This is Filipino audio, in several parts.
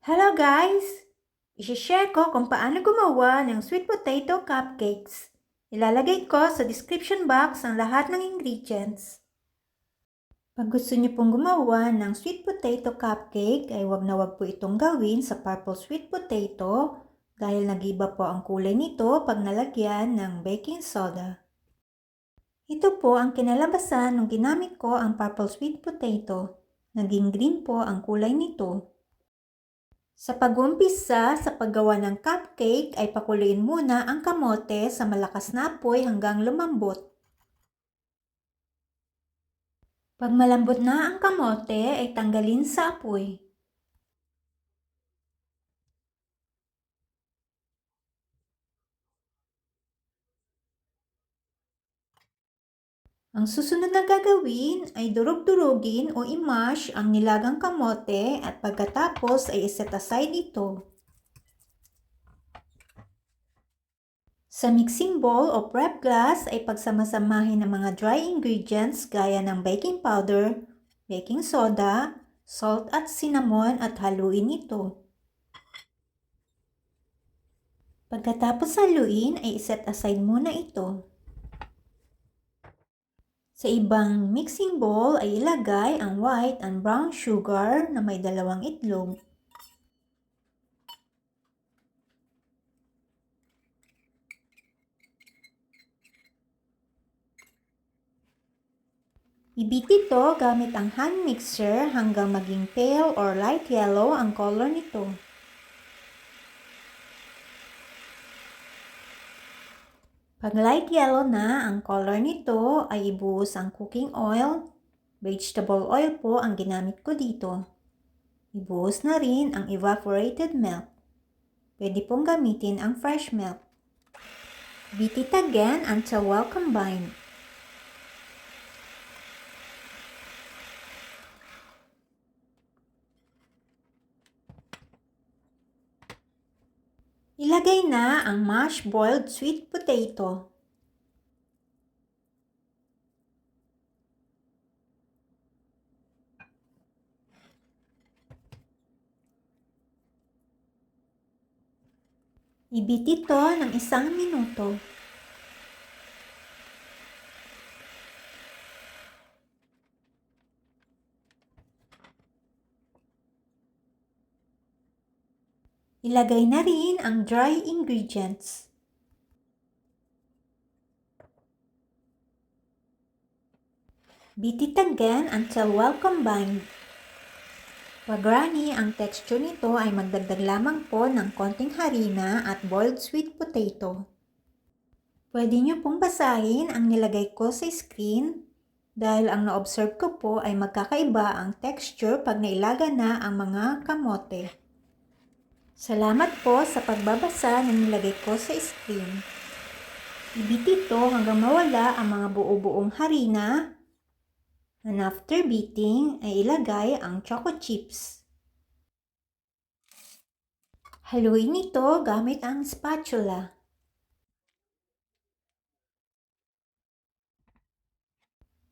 Hello guys! I-share ko kung paano gumawa ng sweet potato cupcakes. Ilalagay ko sa description box ang lahat ng ingredients. Pag gusto niyo pong gumawa ng sweet potato cupcake ay wag na wag po itong gawin sa purple sweet potato dahil nag-iba po ang kulay nito pag nalagyan ng baking soda. Ito po ang kinalabasan nung ginamit ko ang purple sweet potato. Naging green po ang kulay nito. Sa pag-umpisa sa paggawa ng cupcake ay pakuluin muna ang kamote sa malakas na apoy hanggang lumambot. Pag malambot na ang kamote ay tanggalin sa apoy. Ang susunod na gagawin ay durog-durugin o i-mash ang nilagang kamote at pagkatapos ay iset aside ito. Sa mixing bowl o prep glass ay pagsamasamahin ang mga dry ingredients gaya ng baking powder, baking soda, salt at cinnamon at haluin ito. Pagkatapos haluin ay iset aside muna ito. Sa ibang mixing bowl ay ilagay ang white and brown sugar na may 2 itlog. I-beat ito gamit ang hand mixer hanggang maging pale or light yellow ang color nito. Pag light yellow na ang color nito ay ibuhos ang cooking oil. Vegetable oil po ang ginamit ko dito. Ibuhos na rin ang evaporated milk. Pwede pong gamitin ang fresh milk. Beat it again until well combined. Ilagay na ang mashed boiled sweet potato. I-beat ito ng 1 minuto. Ilagay na rin ang dry ingredients. Beat it again until well combined. Pag runny ang texture nito ay magdagdag lamang po ng konting harina at boiled sweet potato. Pwede nyo pong basahin ang nilagay ko sa screen dahil ang na-observe ko po ay magkakaiba ang texture pag nailaga na ang mga kamote. Salamat po sa pagbabasa ng nilagay ko sa screen. I-beat ito hanggang mawala ang mga buo-buong harina. And after beating ay ilagay ang choco chips. Haluin ito gamit ang spatula.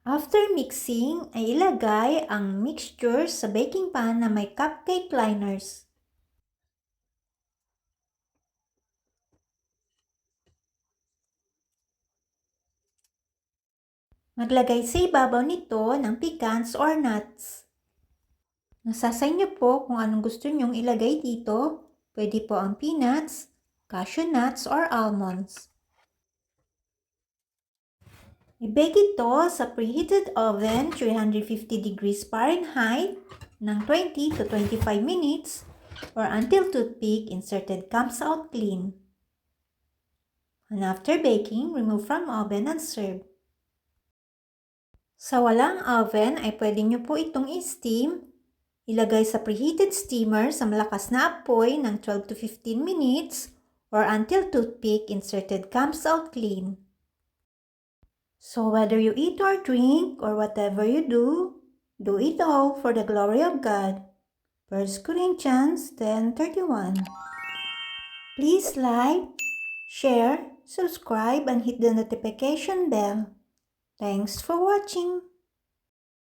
After mixing ay ilagay ang mixture sa baking pan na may cupcake liners. Maglagay sa ibabaw nito ng pecans or nuts. Nasa sa inyo po kung anong gusto nyong ilagay dito. Pwede po ang peanuts, cashew nuts, or almonds. I-bake ito sa preheated oven 350 degrees Fahrenheit ng 20 to 25 minutes or until toothpick inserted comes out clean. And after baking, remove from oven and serve. Sa walang oven ay pwede nyo po itong i-steam. Ilagay sa preheated steamer sa malakas na apoy ng 12 to 15 minutes or until toothpick inserted comes out clean. So whether you eat or drink or whatever you do it all for the glory of God. 1 Corinthians 10:31. Please like, share, subscribe, and hit the notification bell. Thanks for watching.